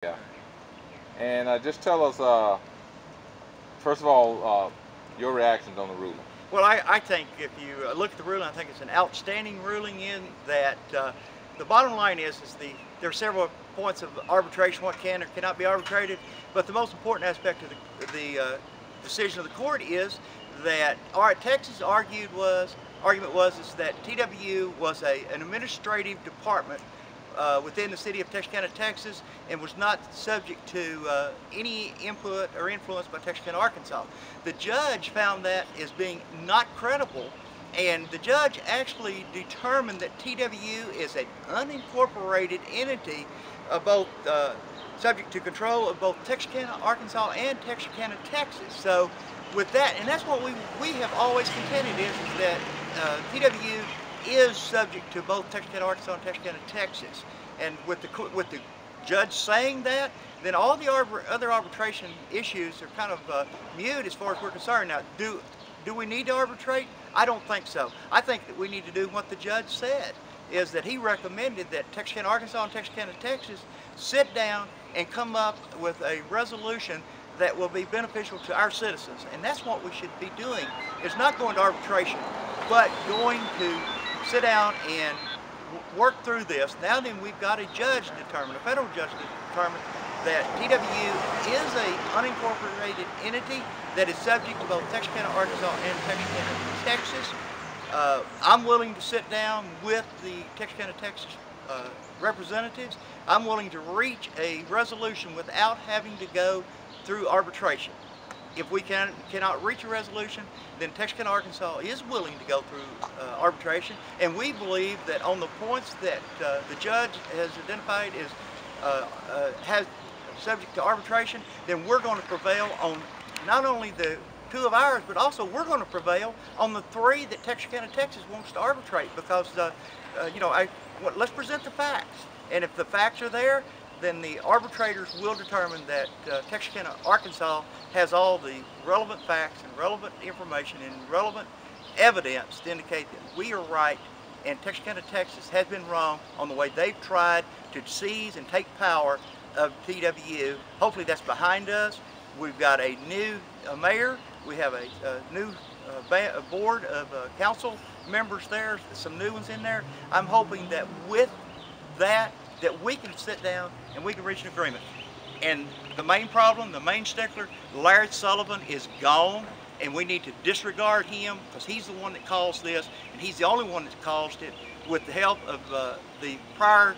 Yeah. And just tell us, first of all, your reactions on the ruling. Well, I think if you look at the ruling, I think it's an outstanding ruling in that the bottom line is there are several points of arbitration, what can or cannot be arbitrated, but the most important aspect of the decision of the court is that Texas' argument was is that TWU was an administrative department within the city of Texarkana, Texas, and was not subject to any input or influence by Texarkana, Arkansas. The judge found that as being not credible, and the judge actually determined that TWU is an unincorporated entity, both subject to control of both Texarkana, Arkansas, and Texarkana, Texas. So with that, and that's what we have always contended is that TWU is subject to both Texarkana, Arkansas, and Texarkana, Texas. And with the judge saying that, then all the other arbitration issues are kind of mute as far as we're concerned. Now, do we need to arbitrate? I don't think so. I think that we need to do what the judge said, is that he recommended that Texarkana, Arkansas, and Texarkana, Texas sit down and come up with a resolution that will be beneficial to our citizens. And that's what we should be doing, is not going to arbitration, but going to sit down and work through this. Now then, we've got a judge determined, a federal judge determined, that TWU is an unincorporated entity that is subject to both Texarkana, Arkansas, and Texarkana, Texas. I'm willing to sit down with the Texarkana, Texas representatives. I'm willing to reach a resolution without having to go through arbitration. If we cannot reach a resolution, then Texarkana, Arkansas is willing to go through arbitration, and we believe that on the points that the judge has identified has subject to arbitration, then we're going to prevail on not only the 2 of ours, but also we're going to prevail on the 3 that Texarkana, Texas wants to arbitrate, because let's present the facts, and if the facts are there, then the arbitrators will determine that Texarkana, Arkansas has all the relevant facts and relevant information and relevant evidence to indicate that we are right and Texarkana, Texas has been wrong on the way they've tried to seize and take power of TWU. Hopefully that's behind us. We've got a new mayor. We have a new board of council members there, some new ones in there. I'm hoping that with that we can sit down and we can reach an agreement. And the main problem, the main stickler, Larry Sullivan, is gone, and we need to disregard him because he's the one that caused this, and he's the only one that caused it with the help of the prior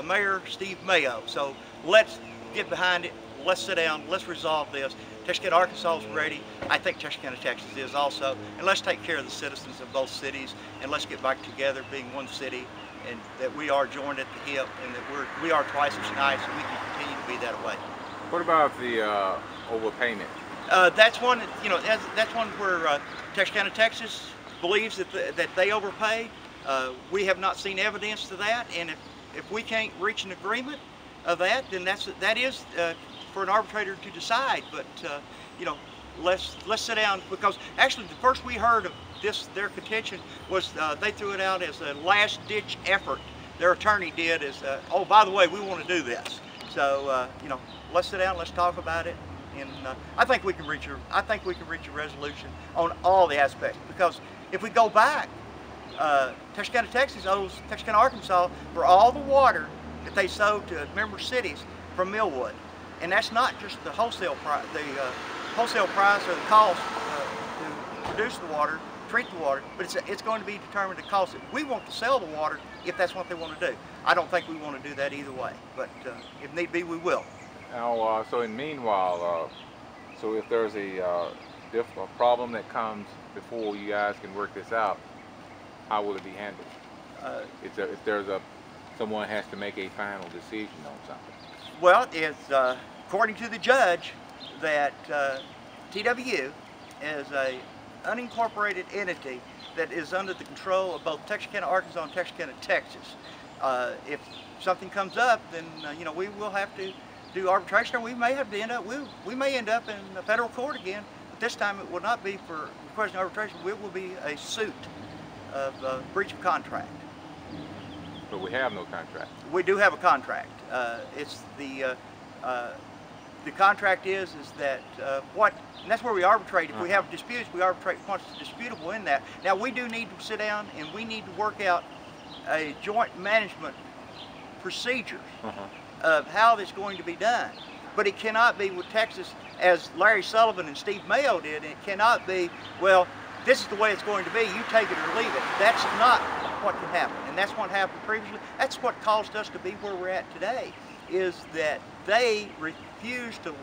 Mayor Steve Mayo. So let's get behind it, let's sit down, let's resolve this. Texarkana, Arkansas is ready. I think Texarkana, Texas is also. And let's take care of the citizens of both cities, and let's get back together being one city, and that we are joined at the hip, and that we are twice as nice, and we can continue to be that way. What about the overpayment? That's one, that's one where Texarkana, Texas believes that they overpaid. We have not seen evidence to that, and if we can't reach an agreement of that, then that is for an arbitrator to decide. But let's sit down, because actually the first we heard of their contention was they threw it out as a last-ditch effort. Their attorney did as, oh, by the way, we want to do this. So let's sit down, let's talk about it, and I think we can reach a resolution on all the aspects. Because if we go back, Texarkana, Texas owes Texarkana, Arkansas for all the water that they sold to member cities from Millwood, and that's not just the wholesale price, or the cost to produce the water, treat the water, but it's going to be determined the cost that we want to sell the water if that's what they want to do. I don't think we want to do that either way, but if need be, we will. Now, so in meanwhile, so if there's a problem that comes before you guys can work this out, how will it be handled? If there's someone has to make a final decision on something. Well, it's according to the judge that TWU is a unincorporated entity that is under the control of both Texarkana, Arkansas, and Texarkana, Texas. If something comes up, then we will have to do arbitration, or we may have to end up in the federal court again. But this time it will not be for requesting arbitration. It will be a suit of breach of contract. But we have no contract. We do have a contract. It's the The contract is that and that's where we arbitrate. If we have disputes, we arbitrate what's disputable in that. Now we do need to sit down and we need to work out a joint management procedures of how this is going to be done. But it cannot be with Texas as Larry Sullivan and Steve Mayo did, and it cannot be, well, this is the way it's going to be, you take it or leave it. That's not what can happen, and that's what happened previously. That's what caused us to be where we're at today, is that they refuse to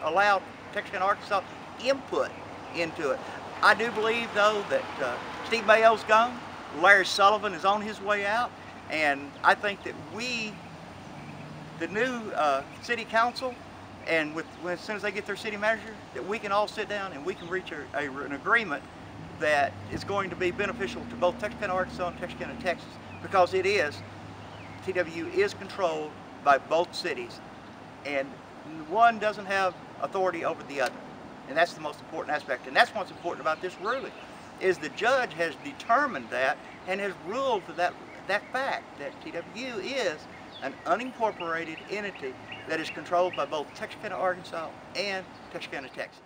allow Texarkana, Arkansas input into it. I do believe, though, that Steve Mayo's gone, Larry Sullivan is on his way out, and I think that we, the new city council, and as soon as they get their city manager, that we can all sit down and we can reach an agreement that is going to be beneficial to both Texarkana, Arkansas and Texarkana, Texas, because it is, TWU is controlled by both cities, and one doesn't have authority over the other. And that's the most important aspect. And that's what's important about this ruling, is the judge has determined that and has ruled for that fact, that TWU is an unincorporated entity that is controlled by both Texarkana, Arkansas and Texarkana, Texas.